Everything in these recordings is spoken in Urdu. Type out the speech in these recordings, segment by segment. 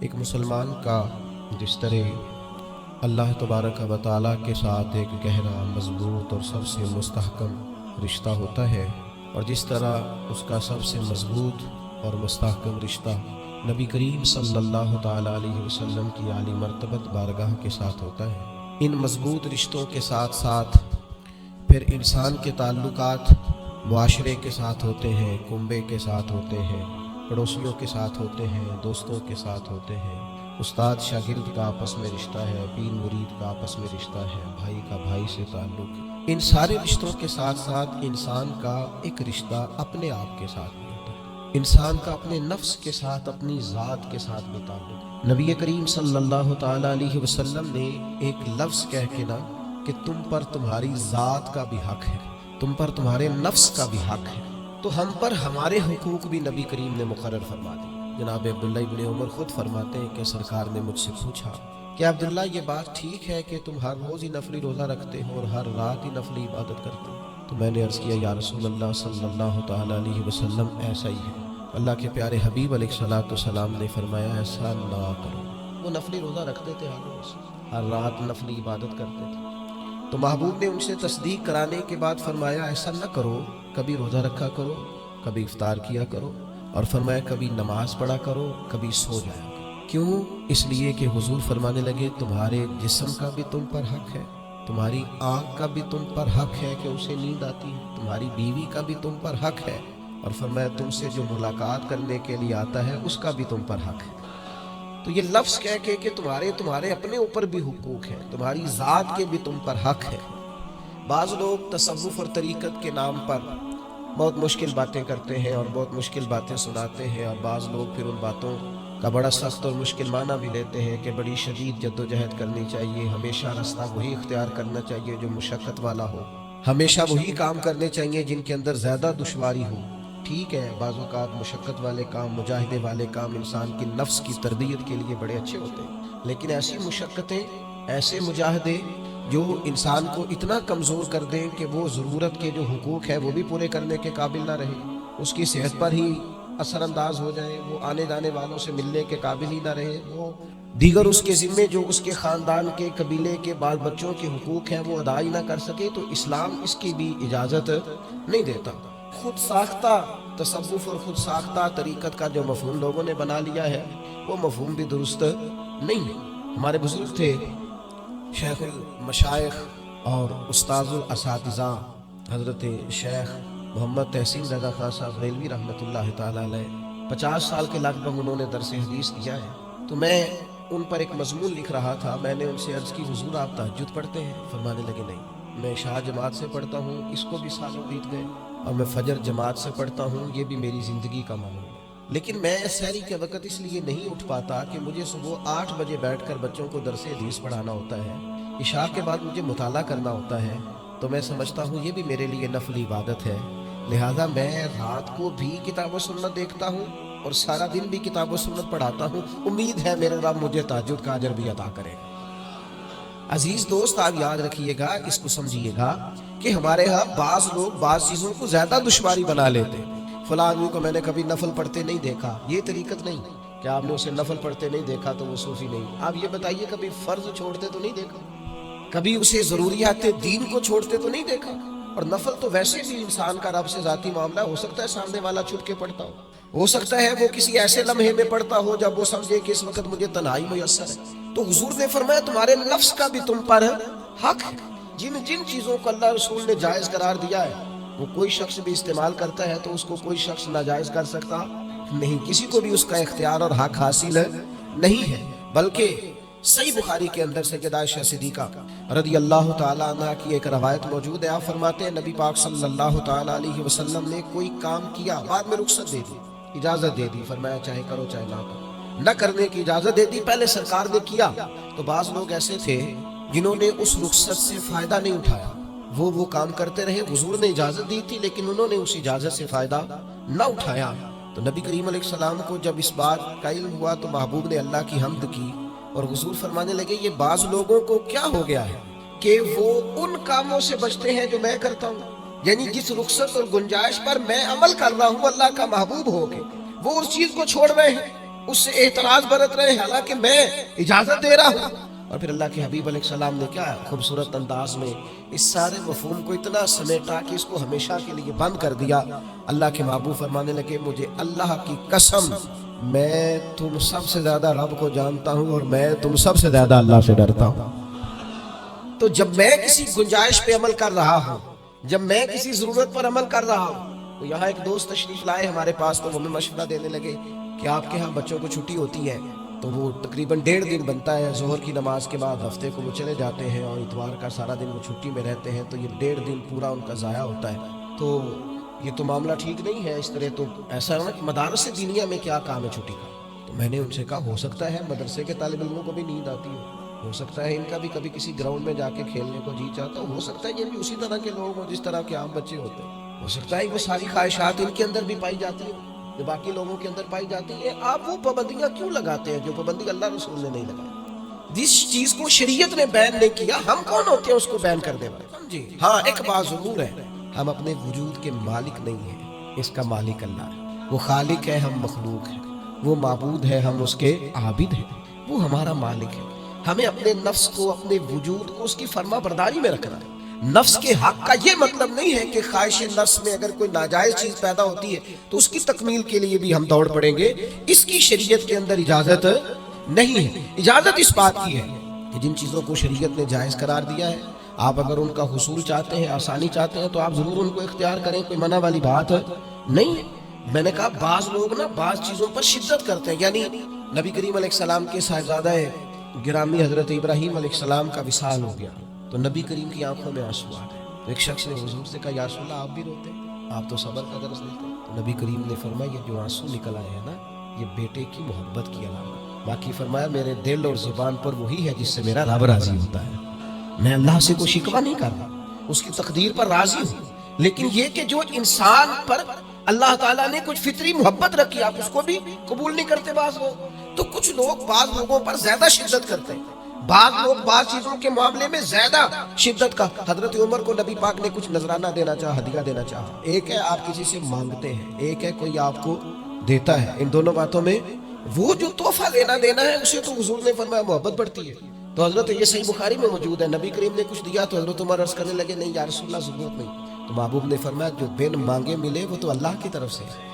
ایک مسلمان کا جس طرح اللہ تبارک و تعالیٰ کے ساتھ ایک گہرا، مضبوط اور سب سے مستحکم رشتہ ہوتا ہے، اور جس طرح اس کا سب سے مضبوط اور مستحکم رشتہ نبی کریم صلی اللہ تعالیٰ علیہ وسلم کی عالی مرتبت بارگاہ کے ساتھ ہوتا ہے، ان مضبوط رشتوں کے ساتھ ساتھ پھر انسان کے تعلقات معاشرے کے ساتھ ہوتے ہیں، کنبے کے ساتھ ہوتے ہیں، پڑوسیوں کے ساتھ ہوتے ہیں، دوستوں کے ساتھ ہوتے ہیں، استاد شاگرد کا آپس میں رشتہ ہے، پیر مرید کا آپس میں رشتہ ہے، بھائی کا بھائی سے تعلق۔ ان سارے رشتوں کے ساتھ ساتھ انسان کا ایک رشتہ اپنے آپ کے ساتھ بھی ہوتا ہے، انسان کا اپنے نفس کے ساتھ، اپنی ذات کے ساتھ بھی تعلق ہے۔ نبی کریم صلی اللہ تعالیٰ علیہ وسلم نے ایک لفظ کہہ کے نا کہ تم پر تمہاری ذات کا بھی حق ہے، تم پر تمہارے نفس کا بھی حق ہے، تو ہم پر ہمارے حقوق بھی نبی کریم نے مقرر فرما دی۔ جناب عبداللہ ابن عمر خود فرماتے ہیں کہ سرکار نے مجھ سے پوچھا کہ عبداللہ یہ بات ٹھیک ہے کہ تم ہر روز ہی نفلی روزہ رکھتے ہو اور ہر رات ہی نفلی عبادت کرتے ہو؟ تو میں نے عرض کیا یا رسول اللہ صلی اللہ تعالیٰ علیہ وسلم ایسا ہی ہے۔ اللہ کے پیارے حبیب علیہ الصلوۃ والسلام نے فرمایا ایسا نہ کرو۔ وہ نفلی روزہ رکھتے تھے، ہر روز ہر رات نفلی عبادت کرتے تھے، تو محبوب نے ان سے تصدیق کرانے کے بعد فرمایا ایسا نہ کرو، کبھی روزہ رکھا کرو، کبھی افطار کیا کرو، اور فرمایا کبھی نماز پڑھا کرو، کبھی سو جایا کرو۔ کیوں؟ اس لیے کہ حضور فرمانے لگے تمہارے جسم کا بھی تم پر حق ہے، تمہاری آنکھ کا بھی تم پر حق ہے کہ اسے نیند آتی ہے، تمہاری بیوی کا بھی تم پر حق ہے، اور فرمایا تم سے جو ملاقات کرنے کے لیے آتا ہے اس کا بھی تم پر حق ہے۔ تو یہ لفظ کہہ کے کہ تمہارے اپنے اوپر بھی حقوق ہیں، تمہاری ذات کے بھی تم پر حق ہے۔ بعض لوگ تصوف اور طریقت کے نام پر بہت مشکل باتیں کرتے ہیں اور بہت مشکل باتیں سناتے ہیں، اور بعض لوگ پھر ان باتوں کا بڑا سخت اور مشکل معنی بھی لیتے ہیں کہ بڑی شدید جد و جہد کرنی چاہیے، ہمیشہ راستہ وہی اختیار کرنا چاہیے جو مشقت والا ہو، ہمیشہ وہی کام کرنے چاہیے جن کے اندر زیادہ دشواری ہو۔ ٹھیک ہے، بعض اوقات مشقت والے کام، مجاہدے والے کام انسان کی نفس کی تربیت کے لیے بڑے اچھے ہوتے ہیں، لیکن ایسی مشقتیں، ایسے مجاہدے جو انسان کو اتنا کمزور کر دیں کہ وہ ضرورت کے جو حقوق ہیں وہ بھی پورے کرنے کے قابل نہ رہے، اس کی صحت پر ہی اثر انداز ہو جائے، وہ آنے جانے والوں سے ملنے کے قابل ہی نہ رہے، وہ دیگر اس کے ذمے جو اس کے خاندان کے، قبیلے کے بال بچوں کے حقوق ہیں وہ ادا ہی نہ کر سکے، تو اسلام اس کی بھی اجازت نہیں دیتا۔ خود ساختہ تصوف اور خود ساختہ طریقت کا جو مفہوم لوگوں نے بنا لیا ہے وہ مفہوم بھی درست نہیں ہے۔ ہمارے بزرگ تھے شیخ المشائخ اور استاذ الاساتذہ حضرت شیخ محمد تحسین رضا خان صاحب ریلوی رحمۃ اللہ تعالیٰ علیہ، 50 سال کے لگ بھگ انہوں نے درس حدیث دیا ہے۔ تو میں ان پر ایک مضمون لکھ رہا تھا، میں نے ان سے عرض کی حضور آپ تہجد پڑھتے ہیں؟ فرمانے لگے نہیں، میں عشاء جماعت سے پڑھتا ہوں، اس کو بھی سالوں بیت گئے، اور میں فجر جماعت سے پڑھتا ہوں، یہ بھی میری زندگی کا معمول ہے، لیکن میں سحری کے وقت اس لیے نہیں اٹھ پاتا کہ مجھے صبح 8 بجے بیٹھ کر بچوں کو درس حدیث پڑھانا ہوتا ہے، عشاء کے بعد مجھے مطالعہ کرنا ہوتا ہے، تو میں سمجھتا ہوں یہ بھی میرے لیے نفلی عبادت ہے، لہذا میں رات کو بھی کتاب و سنت دیکھتا ہوں اور سارا دن بھی کتاب و سنت پڑھاتا ہوں، امید ہے میرے رب مجھے تہجد کا اجر بھی عطا کرے گا۔ عزیز دوست، آپ یاد رکھیے گا، اس کو سمجھیے گا کہ ہمارے ہاں بعض لوگ بعض چیزوں کو زیادہ دشواری بنا لیتے ہیں۔ فلاں آدمی کو میں نے کبھی نفل پڑھتے نہیں دیکھا، یہ طریقت نہیں کہ آپ نے اسے نفل پڑھتے نہیں دیکھا تو وہ صوفی نہیں۔ آپ یہ بتائیے کبھی فرض چھوڑتے تو نہیں دیکھا، کبھی اسے ضروریات دین کو چھوڑتے تو نہیں دیکھا؟ اور نفل تو ویسے بھی انسان کا رب سے ذاتی معاملہ، ہو سکتا ہے سامنے والا چھپ کے پڑھتا ہو سکتا ہے وہ کسی ایسے لمحے میں پڑھتا ہو جب وہ سمجھے کہ اس وقت مجھے تنہائی میسر ہے۔ تو حضور نے فرمایا تمہارے نفس کا بھی تم پر حق ہے، جن چیزوں کو اللہ رسول نے جائز قرار دیا ہے وہ کوئی شخص بھی استعمال کرتا ہے تو اس کو کوئی شخص ناجائز کر سکتا نہیں، کسی کو بھی اس کا اختیار اور حق حاصل نہیں ہے۔ بلکہ صحیح بخاری کے اندر سیدہ عائشہ صدیقہ رضی اللہ تعالیٰ عنہ کی ایک روایت موجود ہے، آپ فرماتے ہیں نبی پاک صلی اللہ تعالیٰ علیہ وسلم نے کوئی کام کیا، بعد میں رخصت دے دی، اجازت دے دی، فرمایا چاہے کرو چاہے نہ کرو، نہ کرنے کی اجازت دے دی، پہلے سرکار نے کیا۔ تو بعض لوگ ایسے تھے جنہوں نے اس رخصت سے فائدہ نہیں اٹھایا، وہ کام کرتے رہے، حضور نے اجازت دی تھی لیکن انہوں نے اس اجازت سے فائدہ نہ اٹھایا۔ تو نبی کریم علیہ السلام کو جب اس بات کا علم ہوا تو محبوب نے اللہ کی حمد کی، اور حضور فرمانے لگے یہ بعض لوگوں کو کیا ہو گیا ہے کہ وہ ان کاموں سے بچتے ہیں جو میں کرتا ہوں، یعنی جس رخصت اور گنجائش پر میں عمل کر رہا ہوں اللہ کا محبوب ہو کے وہ اس چیز کو چھوڑ رہے ہیں، اس سے اعتراض برت رہے ہیں حالانکہ میں اجازت دے رہا ہوں. اور پھر اللہ کے حبیب علیہ السلام نے کیا خوبصورت انداز میں اس سارے مفہوم کو اتنا سمیٹا کہ اس کو ہمیشہ کے لیے بند کر دیا. اللہ کے محبوب فرمانے لگے مجھے اللہ کی قسم میں تم سب سے زیادہ رب کو جانتا ہوں اور میں تم سب سے زیادہ اللہ سے ڈرتا ہوں. تو جب میں کسی گنجائش پہ عمل کر رہا ہوں، جب میں کسی ضرورت پر عمل کر رہا ہوں، تو یہاں ایک دوست تشریف لائے ہمارے پاس، تو وہ ہمیں مشورہ دینے لگے کہ آپ کے ہاں بچوں کو چھٹی ہوتی ہے تو وہ تقریباً 1.5 دن بنتا ہے، ظہر کی نماز کے بعد ہفتے کو وہ چلے جاتے ہیں اور اتوار کا سارا دن وہ چھٹی میں رہتے ہیں، تو یہ 1.5 دن پورا ان کا ضائع ہوتا ہے. تو یہ تو معاملہ ٹھیک نہیں ہے. اس طرح تو ایسا ہے نا کہ مدارس دینیہ میں کیا کام ہے چھٹی کا. تو میں نے ان سے کہا ہو سکتا ہے مدرسے کے طالب علموں کو بھی نیند آتی ہو سکتا ہے ان کا بھی کبھی کسی گراؤنڈ میں جا کے کھیلنے کو جی چاہتا ہو سکتا ہے یہ بھی اسی طرح کے لوگ ہوں جس طرح کے عام بچے ہوتے ہیں، ہو سکتا ہے وہ ساری خواہشات ان کے اندر بھی پائی جاتی ہیں جو باقی لوگوں کے اندر پائی جاتی ہیں. آپ وہ پابندیاں کیوں لگاتے ہیں جو پابندی اللہ رسول نے نہیں لگائی؟ جس چیز کو شریعت نے بین نہیں کیا ہم کون ہوتے ہیں اس کو بین کر دے والے؟ جی ہاں، ایک بات ضرور ہے، ہم اپنے وجود کے مالک نہیں ہیں، اس کا مالک اللہ ہے. وہ خالق ہے، ہم مخلوق ہیں. وہ معبود ہے، ہم اس کے عابد ہیں. وہ ہمارا مالک ہے. ہمیں اپنے نفس کو، اپنے وجود کو اس کی فرما برداری میں رکھنا ہے. نفس کے حق کا یہ مطلب نہیں ہے کہ خواہش نفس میں اگر کوئی ناجائز چیز پیدا ہوتی ہے تو اس کی تکمیل کے لیے بھی ہم دوڑ پڑیں گے. اس کی شریعت کے اندر اجازت نہیں ہے. اجازت اس بات کی ہے کہ جن چیزوں کو شریعت نے جائز قرار دیا ہے، آپ اگر ان کا حصول چاہتے ہیں، آسانی چاہتے ہیں، تو آپ ضرور ان کو اختیار کریں، کوئی منع والی بات نہیں ہے. میں نے کہا بعض لوگ نا بعض چیزوں پر شدت کرتے ہیں. یعنی نبی کریم علیہ السلام کے صاحبزادہ گرامی حضرت ابراہیم علیہ السلام کا وصال ہو گیا تو نبی کریم کی آنکھوں میں آنسو آ گئے. تو ایک شخص نے حضور سے کہا یا رسول اللہ آپ بھی روتے، آپ تو صبر کا درس دیتے. تو نبی کریم نے فرمایا یہ جو آنسو نکل آئے ہیں نا یہ بیٹے کی محبت کی علامت. باقی فرمایا میرے دل اور زبان پر وہی ہے جس سے میرا رب راضی ہوتا ہے. میں اللہ سے کوئی شکوہ نہیں کر رہا، اس کی تقدیر پر راضی ہوں. لیکن یہ کہ جو انسان پر اللہ تعالیٰ نے کچھ فطری محبت رکھی آپ اس کو بھی قبول نہیں کرتے بعض لوگ. تو کچھ لوگ بعض لوگوں پر زیادہ شدت کرتے ہیں، بعض لوگ بعض چیزوں کے معاملے میں زیادہ شدت کا. حضرت عمر کو نبی پاک نے کچھ نذرانہ دینا چاہا، ہدیہ دینا چاہا. ایک ہے آپ کسی سے مانگتے ہیں، ایک ہے کوئی آپ کو دیتا ہے. ان دونوں باتوں میں وہ جو تحفہ لینا دینا ہے اسے تو حضور نے فرمایا محبت بڑھتی ہے. تو حضرت یہ صحیح بخاری میں موجود ہے، نبی کریم نے کچھ دیا تو حضرت عمر عرض کرنے لگے نہیں یا رسول اللہ ضرورت نہیں. تو محبوب نے فرمایا جو بن مانگے ملے وہ تو اللہ کی طرف سے ہے.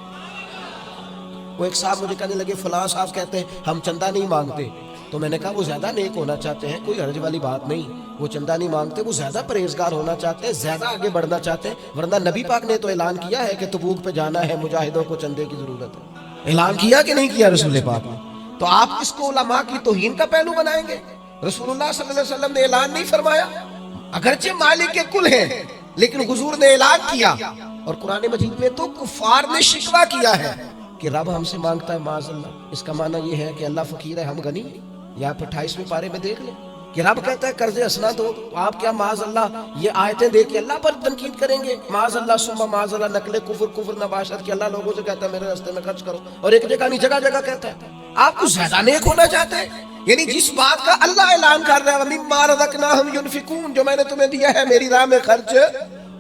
وہ ایک صاحب مجھے کہنے لگے فلاں صاحب کہتے ہیں ہم چندہ نہیں مانگتے. تو میں نے کہا وہ زیادہ نیک ہونا چاہتے ہیں، کوئی حرج والی بات نہیں. وہ چندہ نہیں مانگتے، وہ زیادہ پرہیزگار ہونا چاہتے ہیں، زیادہ آگے بڑھنا چاہتے ہیں. ورنہ نبی پاک نے تو اعلان کیا ہے کہ تبوک پہ جانا ہے، مجاہدوں کو چندے کی ضرورت ہے. اعلان کیا کہ نہیں کیا رسول پاک نے؟ تو آپ اس کو علماء کی توہین کا پہلو بنائیں گے؟ رسول اللہ صلی اللہ علیہ وسلم نے اعلان نہیں فرمایا؟ اگرچہ مالک کے کل ہیں لیکن حضور نے اعلان کیا. اور قرآن مجید میں تو کفار نے شکوہ کیا ہے کہ رب ہم سے مانگتا ہے معاذ اللہ. اس کا معنی یہ ہے کہ اللہ فقیر ہے ہم غنی. یا آپ 28ویں پارے میں دیکھ لیں کہ رب کہتا ہے قرض حسنہ دو، تو آپ کیا معاذ اللہ یہ آیتیں دیکھ کے اللہ پر تنقید کریں گے؟ معاذ اللہ ثم معاذ اللہ، نقل کفر نباشت کہ اللہ لوگوں سے کہتا ہے میرے راستے میں خرچ کرو، اور ایک جگہ نہیں جگہ جگہ کہتا ہے. آپ کو زیادہ نیک ہونا چاہتے ہیں؟ یعنی جس بات کا اللہ اعلان کر رہا ہے وَمِمَّا رَزَقْنَاهُمْ يُنْفِقُونَ، جو میں نے تمہیں دیا ہے میری راہ میں خرچ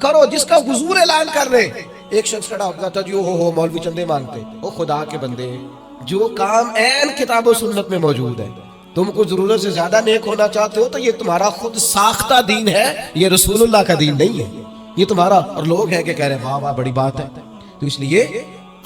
کرو، جس کا حضور اعلان کر رہے ہیں. ایک شخص کھڑا ہوگا تھا جو ہو مولوی چندے مانگتے. او خدا کے بندے، جو کام عین کتاب و سنت میں موجود ہے تم کو ضرورت سے زیادہ نیک ہونا چاہتے ہو تو یہ تمہارا خود ساختہ دین ہے، یہ رسول اللہ کا دین نہیں ہے. یہ تمہارا، اور لوگ ہیں کہ کہہ رہے ہیں واہ واہ بڑی بات ہے. تو اس لیے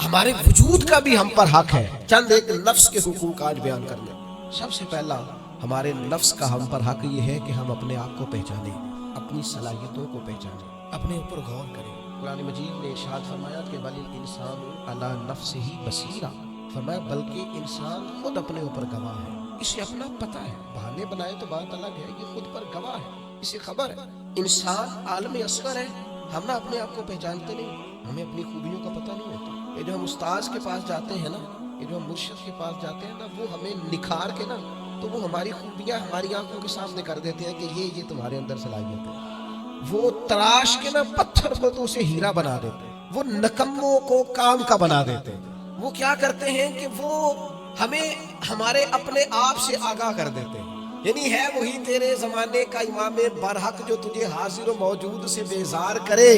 ہمارے وجود کا بھی ہم پر حق ہے. چند ایک نفس کے حقوق آج بیان کر لیں. سب سے پہلا ہمارے نفس کا ہم پر حق یہ ہے کہ ہم اپنے آپ کو پہچانیں، اپنی صلاحیتوں کو پہچانیں، اپنے اوپر غور کریں. قرآن مجید نے ارشاد فرمایا کہ بل الانسان علی نفسہ بصیرہ، فرمایا بلکہ انسان خود اپنے اوپر گواہ ہے، اسے اپنا پتہ ہے. بہانے بنائے تو بات الگ ہے، یہ خود پر گواہ ہے، اسے خبر ہے. انسان عالم اصغر ہے، ہم نہ اپنے آپ کو پہچانتے نہیں، ہمیں اپنی خوبیوں کا پتہ نہیں ہوتا. یہ جو ہم استاذ کے پاس جاتے ہیں نا، یہ جو ہم مرشد کے پاس جاتے ہیں نا، وہ ہمیں نکھار کے نا تو وہ ہماری خوبیاں ہماری آنکھوں کے سامنے کر دیتے ہیں کہ یہ تمہارے اندر صلاحیت ہے. وہ تراش کے نا پتھر کو تو اسے ہیرا بنا دیتے ہیں، وہ نکموں کو کام کا بنا دیتے ہیں. وہ کیا کرتے ہیں کہ وہ ہمیں ہمارے اپنے آپ سے آگاہ کر دیتے ہیں. یعنی ہے وہی تیرے زمانے کا امام برحق جو تجھے حاضر و موجود سے بیزار کرے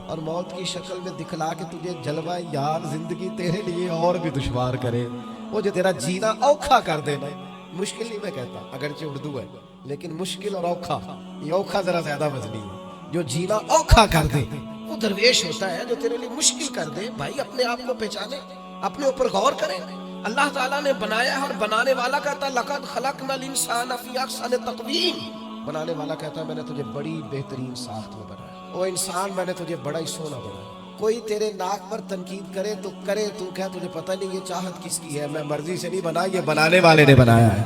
اور موت کی شکل میں دکھلا کے تجھے جلوہ یار زندگی تیرے لیے اور بھی دشوار کرے. وہ جو تیرا جینا اوکھا کر دینا. مشکل نہیں میں کہتا اگرچہ اردو ہے لیکن مشکل اور اوکھا، یہ اوکھا ذرا زیادہ وزنی ہے. جو جینا اوکھا کر دے وہ درویش ہوتا ہے جو تیرے لیے مشکل کر دے. بھائی اپنے آپ کو پہچانے، اپنے اوپر غور کریں. اللہ تعالیٰ نے بنایا ہے اور بنانے والا کہتا ہے لقد خلقنا الانسان فی احسن تقویم. بنانے والا کہتا ہے میں نے تجھے بڑی بہترین ساخت میں بنایا. او انسان میں نے تجھے بڑا ہی سونا بنایا. کوئی تیرے ناک پر تنقید کرے تو کرے، تو کہہ تجھے پتہ نہیں یہ چاہت کس کی ہے، میں مرضی سے نہیں بنا، یہ بنانے والے نے بنایا ہے.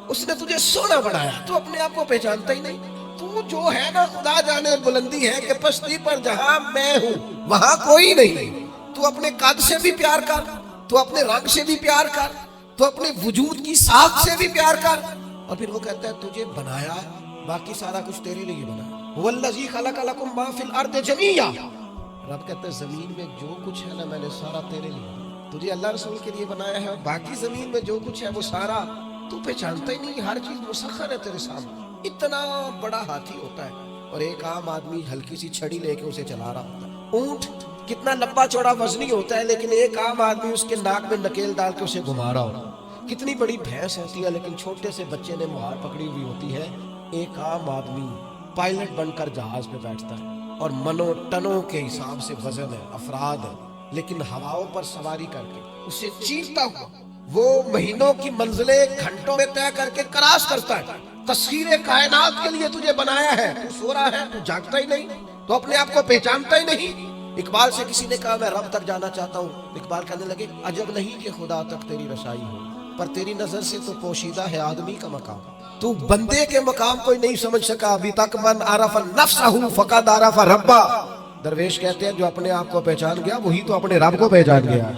اس نے تجھے سونا بنایا، تو اپنے آپ کو پہچانتا ہی نہیں. تو جو ہے نا خدا جانے بلندی ہے کہ پستی پر جہاں میں ہوں وہاں کوئی نہیں. تو اپنے قد سے بھی پیار کر، تو اپنے رنگ سے بھی پیار کر، تو اپنے وجود کی ساخت سے بھی پیار کر. اور پھر وہ کہتا ہے تجھے بنایا، باقی سارا کچھ تیرے لیے بنا. والذی خلق لکم ما فی الارض جمیعا. رب کہتا ہے زمین میں جو کچھ ہے نا میں نے سارا تیرے لیے، تجھے اللہ رسول کے لیے بنایا ہے. باقی زمین میں جو کچھ ہے وہ سارا تو پہچانتا ہی نہیں. ہر چیز مسخر ہے تیرے سامنے. اتنا بڑا ہاتھی ہوتا ہے اور ایک عام آدمی ہلکی سی چھڑی لے کے اسے چلا رہا ہوتا ہے. اونٹ کتنا لمبا چوڑا وزنی ہوتا ہے لیکن ایک عام آدمی اس کے ناک میں نکیل ڈال کے اسے گھما رہا ہوتا ہے. کتنی بڑی بھینس ہوتی ہے لیکن چھوٹے سے بچے نے مہار پکڑی ہوئی ہوتی ہے. ایک عام آدمی پائلٹ بن کر جہاز پہ بیٹھتا ہے اور منو ٹنوں کے حساب سے وزن ہے، افراد ہے، لیکن ہواؤں پر سواری کر کے اسے چیرتا ہوا وہ مہینوں کی منزلیں گھنٹوں میں طے کر کے کراس کرتا ہے. تسخیر کائنات کے لیے تجھے بنایا ہے، تو سو رہا ہے، تو جاگتا ہی نہیں، تو اپنے آپ کو پہچانتا ہی نہیں. اقبال سے کسی نے کہا میں رب تک جانا چاہتا ہوں. اقبال کہنے لگے عجب نہیں کہ خدا تک تیری رسائی ہو، پر تیری نظر سے تو پوشیدہ ہے آدمی کا مقام. تو بندے کے مقام کو نہیں سمجھ سکا ابھی تک. من عرف نفسہ فقد عرف ربہ. درویش کہتے ہیں جو اپنے آپ کو پہچان گیا وہی تو اپنے رب کو پہچان گیا.